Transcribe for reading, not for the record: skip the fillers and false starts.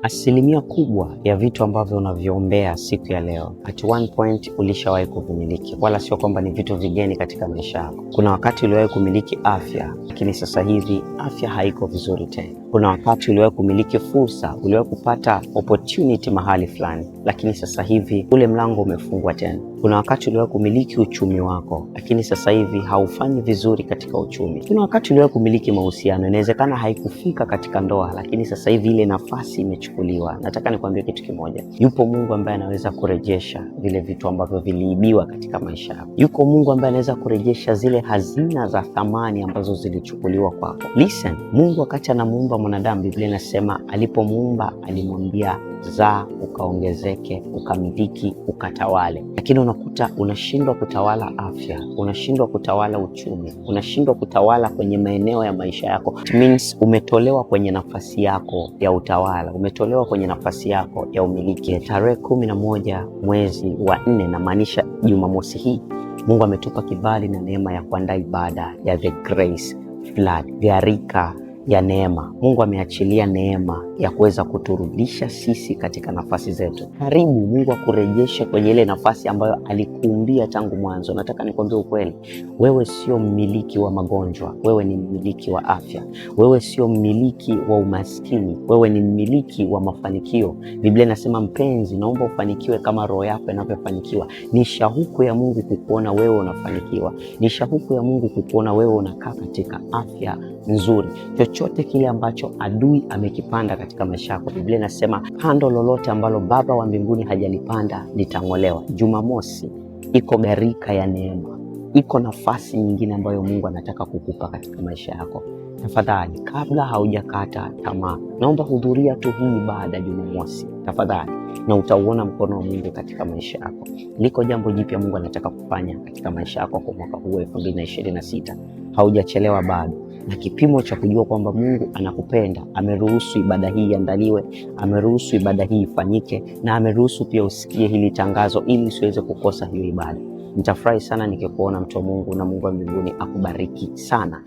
Asilimia kubwa ya vitu ambavyo unavyoombea siku ya leo, at one point ulishawahi kuvimiliki, wala sio kwamba ni vitu vigeni katika maisha yako. Kuna wakati uliwahi kumiliki afya, lakini sasa hivi afya haiko vizuri tena. Kuna wakati uliwahi kumiliki fursa, uliwahi kupata opportunity mahali fulani, lakini sasa hivi ule mlango umefungwa tena. Kuna wakati uliwahi kumiliki uchumi wako, lakini sasa hivi haufanyi vizuri katika uchumi. Kuna wakati uliwahi kumiliki mahusiano, inawezekana haikufika katika ndoa, lakini sasa hivi ile nafasi imechukuliwa. Nataka nikwambie kitu kimoja. Yupo Mungu ambaye anaweza kurejesha vile vitu ambavyo viliibiwa katika maisha yako. Yuko Mungu ambaye anaweza kurejesha zile hazina za thamani ambazo zilichukuliwa kwako. Listen, Mungu wakati anamuumba mwanadamu, Biblia inasema alipomuumba alimwambia zaa, ukaongezeke, ukamiliki, ukatawale. Lakini unakuta unashindwa kutawala afya, unashindwa kutawala uchumi, unashindwa kutawala kwenye maeneo ya maisha yako. It means umetolewa kwenye nafasi yako ya utawala, umetolewa kwenye nafasi yako ya umiliki. Tarehe 11 mwezi wa 4, namaanisha Jumamosi hii, Mungu ametupa kibali na neema ya kuandaa ibada ya The Grace Flood, gharika ya neema. Mungu ameachilia neema ya kuweza kuturudisha sisi katika nafasi zetu. Karibu Mungu akurejeshe kwenye ile nafasi ambayo alikuumbia tangu mwanzo. Nataka nikwambie ukweli, wewe sio mmiliki wa magonjwa, wewe ni mmiliki wa afya. Wewe sio mmiliki wa umaskini, wewe ni mmiliki wa mafanikio. Biblia inasema, mpenzi, naomba ufanikiwe kama roho yako inavyofanikiwa. Ni shauku ya Mungu kukuona wewe unafanikiwa. Ni shauku ya Mungu kukuona wewe unakaa katika afya nzuri. Chochote kile ambacho adui amekipanda katika maisha yako, Biblia inasema pando lolote ambalo Baba wa mbinguni hajalipanda litang'olewa. Jumamosi iko gharika ya neema, iko nafasi nyingine ambayo Mungu anataka kukupa katika maisha yako. Tafadhali, kabla haujakata tamaa, naomba hudhuria tu hii ibada Jumamosi tafadhali, na utauona mkono wa Mungu katika maisha yako. Liko jambo jipya Mungu anataka kufanya katika maisha yako kwa mwaka huu 2026. Haujachelewa bado. Na kipimo cha kujua kwamba Mungu anakupenda, ameruhusu ibada hii iandaliwe, ameruhusu ibada hii ifanyike, na ameruhusu pia usikie hili tangazo ili usiweze kukosa hiyo ibada. Nitafurahi sana nikikuona mtu wa Mungu, na Mungu wa mbinguni akubariki sana.